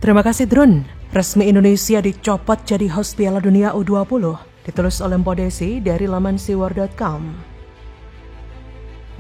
Terima kasih Drun. Resmi Indonesia dicopot jadi host Piala Dunia U20. Ditulis oleh Mpodesi dari laman siwar.com.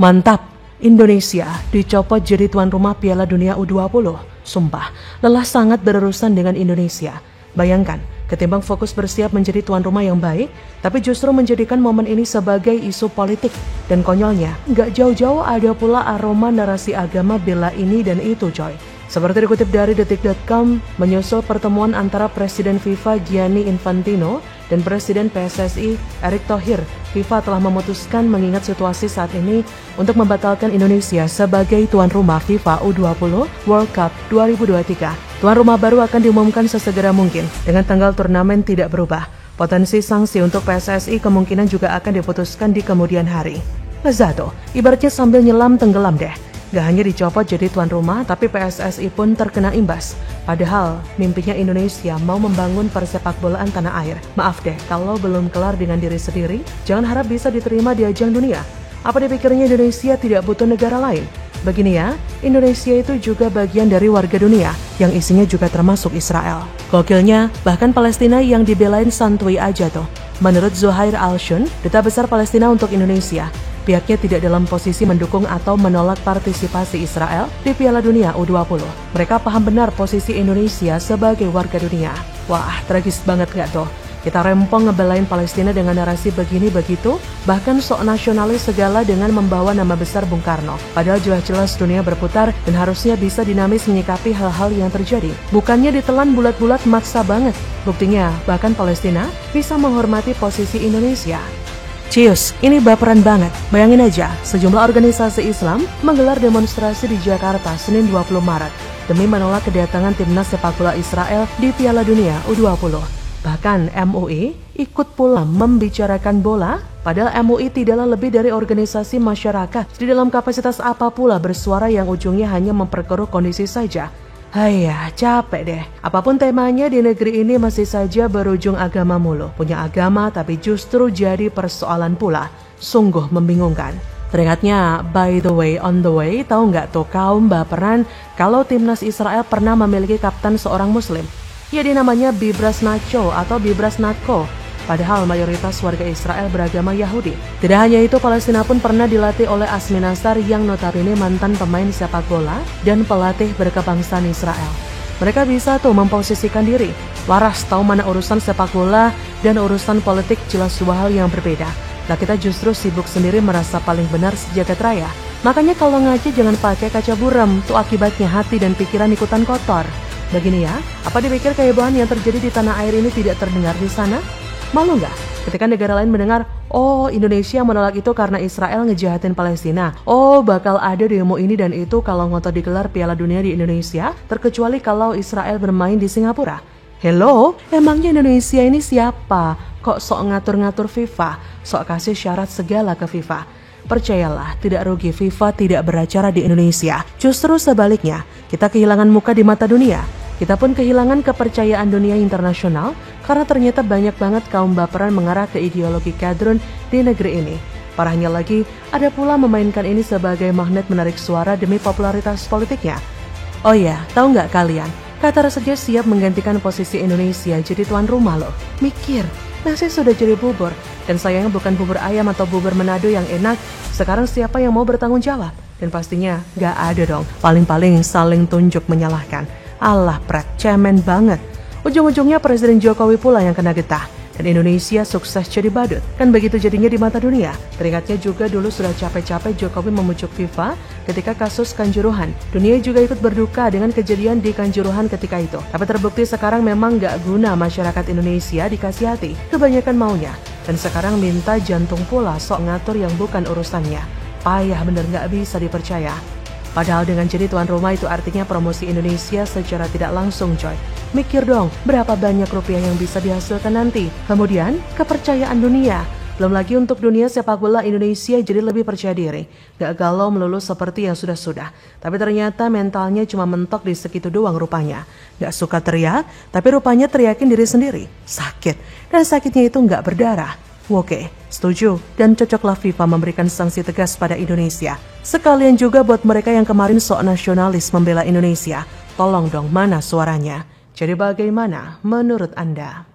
Mantap, Indonesia dicopot jadi tuan rumah Piala Dunia U20. Sumpah, lelah sangat berurusan dengan Indonesia. Bayangkan, ketimbang fokus bersiap menjadi tuan rumah yang baik, tapi justru menjadikan momen ini sebagai isu politik. Dan konyolnya, gak jauh-jauh ada pula aroma narasi agama bela ini dan itu coy. Seperti dikutip dari detik.com, menyusul pertemuan antara Presiden FIFA Gianni Infantino dan Presiden PSSI Erick Thohir, FIFA telah memutuskan mengingat situasi saat ini untuk membatalkan Indonesia sebagai tuan rumah FIFA U20 World Cup 2023. Tuan rumah baru akan diumumkan sesegera mungkin dengan tanggal turnamen tidak berubah. Potensi sanksi untuk PSSI kemungkinan juga akan diputuskan di kemudian hari. Lezato, ibaratnya sambil nyelam tenggelam deh. Gak hanya dicopot jadi tuan rumah, tapi PSSI pun terkena imbas. Padahal, mimpinya Indonesia mau membangun persepakbolaan tanah air. Maaf deh, kalau belum kelar dengan diri sendiri, jangan harap bisa diterima di ajang dunia. Apa dipikirnya Indonesia tidak butuh negara lain? Begini ya, Indonesia itu juga bagian dari warga dunia, yang isinya juga termasuk Israel. Gokilnya, bahkan Palestina yang dibelain santuy aja tuh. Menurut Zuhair Al-Shun, Duta Besar Palestina untuk Indonesia, pihaknya tidak dalam posisi mendukung atau menolak partisipasi Israel di Piala Dunia U20. Mereka paham benar posisi Indonesia sebagai warga dunia. Wah, tragis banget gak tuh? Kita rempong ngebelain Palestina dengan narasi begini begitu, bahkan sok nasionalis segala dengan membawa nama besar Bung Karno. Padahal jelas-jelas dunia berputar dan harusnya bisa dinamis menyikapi hal-hal yang terjadi. Bukannya ditelan bulat-bulat maksa banget. Buktinya, bahkan Palestina bisa menghormati posisi Indonesia. Cius, ini baperan banget. Bayangin aja, sejumlah organisasi Islam menggelar demonstrasi di Jakarta Senin 20 Maret demi menolak kedatangan timnas sepak bola Israel di Piala Dunia U20. Bahkan MUI ikut pula membicarakan bola, padahal MUI tidaklah lebih dari organisasi masyarakat. Di dalam kapasitas apa pula bersuara yang ujungnya hanya memperkeruh kondisi saja. Haiya, capek deh. Apapun temanya di negeri ini masih saja berujung agama mulu. Punya agama tapi justru jadi persoalan pula. Sungguh membingungkan. Teringatnya, by the way, on the way, tahu nggak tuh kaum baperan kalau timnas Israel pernah memiliki kapten seorang muslim? Ya, dia namanya Bibras Nacho atau Bibras Natko. Padahal mayoritas warga Israel beragama Yahudi. Tidak hanya itu, Palestina pun pernah dilatih oleh Asmi Nasar yang notabene mantan pemain sepak bola dan pelatih berkebangsaan Israel. Mereka bisa tuh memposisikan diri, waras tahu mana urusan sepak bola dan urusan politik jelas dua hal yang berbeda. Nah, kita justru sibuk sendiri merasa paling benar sejagat raya. Makanya kalau ngaji jangan pakai kaca buram, tuh akibatnya hati dan pikiran ikutan kotor. Begini ya, apa dipikir kehebohan yang terjadi di tanah air ini tidak terdengar di sana? Malu nggak ketika negara lain mendengar, oh Indonesia menolak itu karena Israel ngejahatin Palestina. Oh bakal ada demo ini dan itu kalau ngotot digelar Piala Dunia di Indonesia, terkecuali kalau Israel bermain di Singapura. Hello, emangnya Indonesia ini siapa? Kok sok ngatur-ngatur FIFA? Sok kasih syarat segala ke FIFA? Percayalah, tidak rugi FIFA tidak beracara di Indonesia. Justru sebaliknya, kita kehilangan muka di mata dunia. Kita pun kehilangan kepercayaan dunia internasional karena ternyata banyak banget kaum baperan mengarah ke ideologi kadrun di negeri ini. Parahnya lagi, ada pula memainkan ini sebagai magnet menarik suara demi popularitas politiknya. Oh ya, tahu nggak kalian? Qatar saja siap menggantikan posisi Indonesia jadi tuan rumah loh. Mikir, nasi sudah jadi bubur. Dan sayangnya bukan bubur ayam atau bubur Manado yang enak. Sekarang siapa yang mau bertanggung jawab? Dan pastinya nggak ada dong. Paling-paling saling tunjuk menyalahkan. Alah pret, cemen banget. Ujung-ujungnya Presiden Jokowi pula yang kena getah. Dan Indonesia sukses jadi badut. Kan begitu jadinya di mata dunia. Teringatnya juga dulu sudah capek-capek Jokowi memujuk FIFA ketika kasus Kanjuruhan. Dunia juga ikut berduka dengan kejadian di Kanjuruhan ketika itu. Tapi terbukti sekarang memang gak guna masyarakat Indonesia dikasih hati. Kebanyakan maunya. Dan sekarang minta jantung pula sok ngatur yang bukan urusannya. Payah bener gak bisa dipercaya. Padahal dengan jadi tuan rumah itu artinya promosi Indonesia secara tidak langsung coy. Mikir dong, berapa banyak rupiah yang bisa dihasilkan nanti. Kemudian, kepercayaan dunia. Belum lagi untuk dunia sepak bola Indonesia jadi lebih percaya diri. Gak galau melulu seperti yang sudah-sudah. Tapi ternyata mentalnya cuma mentok di segitu doang rupanya. Gak suka teriak, tapi rupanya teriakin diri sendiri. Sakit, dan sakitnya itu gak berdarah. Oke, setuju dan cocoklah FIFA memberikan sanksi tegas pada Indonesia. Sekalian juga buat mereka yang kemarin sok nasionalis membela Indonesia. Tolong dong, mana suaranya? Jadi bagaimana menurut Anda?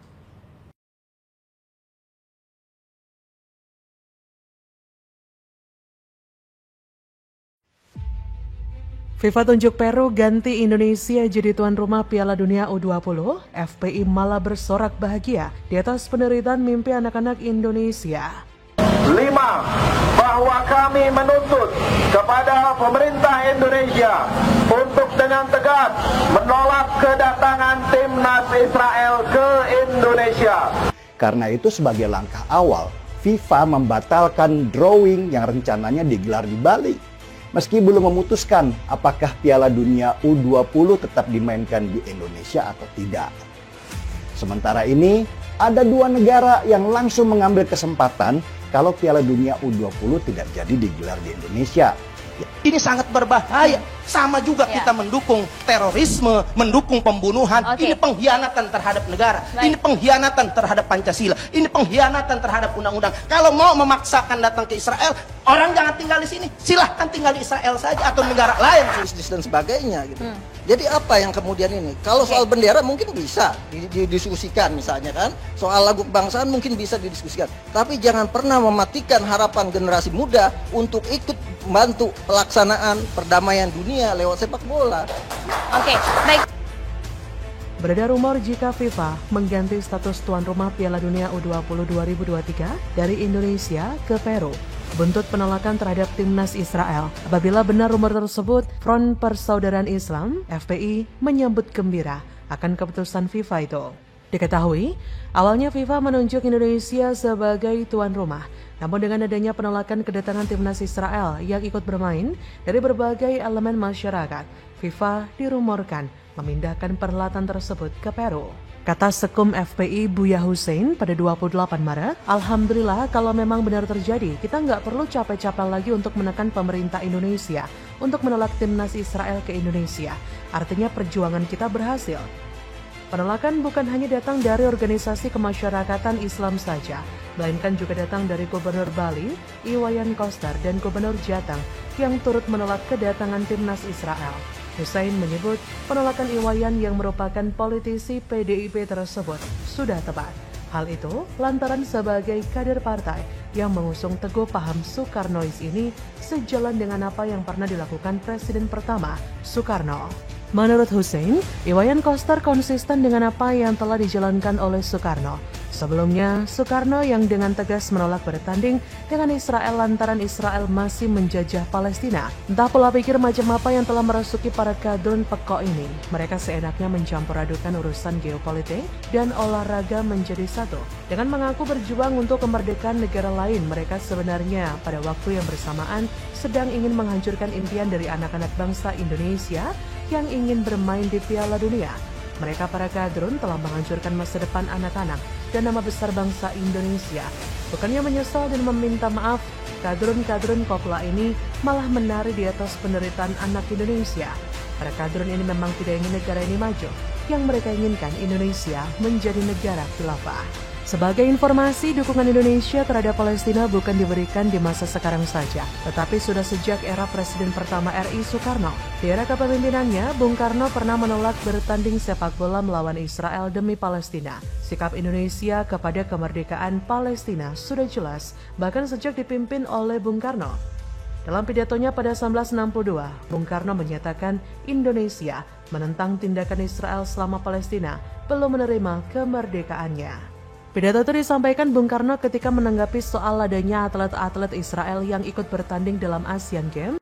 FIFA tunjuk Peru ganti Indonesia jadi tuan rumah Piala Dunia U20, FPI malah bersorak bahagia di atas penderitaan mimpi anak-anak Indonesia. 5. Bahwa kami menuntut kepada pemerintah Indonesia untuk dengan tegas menolak kedatangan timnas Israel ke Indonesia. Karena itu sebagai langkah awal, FIFA membatalkan drawing yang rencananya digelar di Bali. Meski belum memutuskan apakah Piala Dunia U20 tetap dimainkan di Indonesia atau tidak. Sementara ini, ada 2 negara yang langsung mengambil kesempatan kalau Piala Dunia U20 tidak jadi digelar di Indonesia. Ini sangat berbahaya. Sama juga kita mendukung terorisme, mendukung pembunuhan. Ini pengkhianatan terhadap negara. Ini pengkhianatan terhadap Pancasila. Ini pengkhianatan terhadap undang-undang. Kalau mau memaksakan datang ke Israel, orang jangan tinggal di sini. Silahkan tinggal di Israel saja atau negara lain, bisnis dan sebagainya gitu. Jadi apa yang kemudian ini? Kalau soal bendera mungkin bisa didiskusikan misalnya kan. Soal lagu kebangsaan mungkin bisa didiskusikan. Tapi jangan pernah mematikan harapan generasi muda untuk ikut membantu pelaksanaan perdamaian dunia lewat sepak bola. Oke, baik. Beredar rumor jika FIFA mengganti status tuan rumah Piala Dunia U20 2023 dari Indonesia ke Peru. Buntut penolakan terhadap timnas Israel. Apabila benar rumor tersebut, Front Persaudaraan Islam (FPI) menyambut gembira akan keputusan FIFA itu. Diketahui, awalnya FIFA menunjuk Indonesia sebagai tuan rumah. Namun dengan adanya penolakan kedatangan timnas Israel yang ikut bermain dari berbagai elemen masyarakat, FIFA dirumorkan memindahkan perhelatan tersebut ke Peru. Kata Sekum FPI Buya Hussein pada 28 Maret, Alhamdulillah kalau memang benar terjadi, kita nggak perlu capek-capek lagi untuk menekan pemerintah Indonesia untuk menolak timnas Israel ke Indonesia. Artinya perjuangan kita berhasil. Penolakan bukan hanya datang dari organisasi kemasyarakatan Islam saja, melainkan juga datang dari Gubernur Bali, Iwayan Koster, dan Gubernur Jateng yang turut menolak kedatangan timnas Israel. Hussein menyebut penolakan Iwayan yang merupakan politisi PDIP tersebut sudah tepat. Hal itu lantaran sebagai kader partai yang mengusung teguh paham Soekarnois ini sejalan dengan apa yang pernah dilakukan Presiden pertama Soekarno. Menurut Hussein, Iwayan Koster konsisten dengan apa yang telah dijalankan oleh Soekarno. Sebelumnya, Soekarno yang dengan tegas menolak bertanding dengan Israel lantaran Israel masih menjajah Palestina. Entah pola pikir macam apa yang telah merasuki para kadrun pekok ini. Mereka seenaknya mencampur adukan urusan geopolitik dan olahraga menjadi satu. Dengan mengaku berjuang untuk kemerdekaan negara lain, mereka sebenarnya pada waktu yang bersamaan sedang ingin menghancurkan impian dari anak-anak bangsa Indonesia yang ingin bermain di Piala Dunia. Mereka para kadrun telah menghancurkan masa depan anak-anak dan nama besar bangsa Indonesia. Bukannya menyesal dan meminta maaf, kadrun-kadrun kopla ini malah menari di atas penderitaan anak Indonesia. Para kadrun ini memang tidak ingin negara ini maju. Yang mereka inginkan Indonesia menjadi negara khilafah. Sebagai informasi, dukungan Indonesia terhadap Palestina bukan diberikan di masa sekarang saja, tetapi sudah sejak era Presiden pertama RI Soekarno. Di era kepemimpinannya, Bung Karno pernah menolak bertanding sepak bola melawan Israel demi Palestina. Sikap Indonesia kepada kemerdekaan Palestina sudah jelas, bahkan sejak dipimpin oleh Bung Karno. Dalam pidatonya pada 1962, Bung Karno menyatakan Indonesia menentang tindakan Israel selama Palestina belum menerima kemerdekaannya. Pidato itu disampaikan Bung Karno ketika menanggapi soal adanya atlet-atlet Israel yang ikut bertanding dalam Asian Games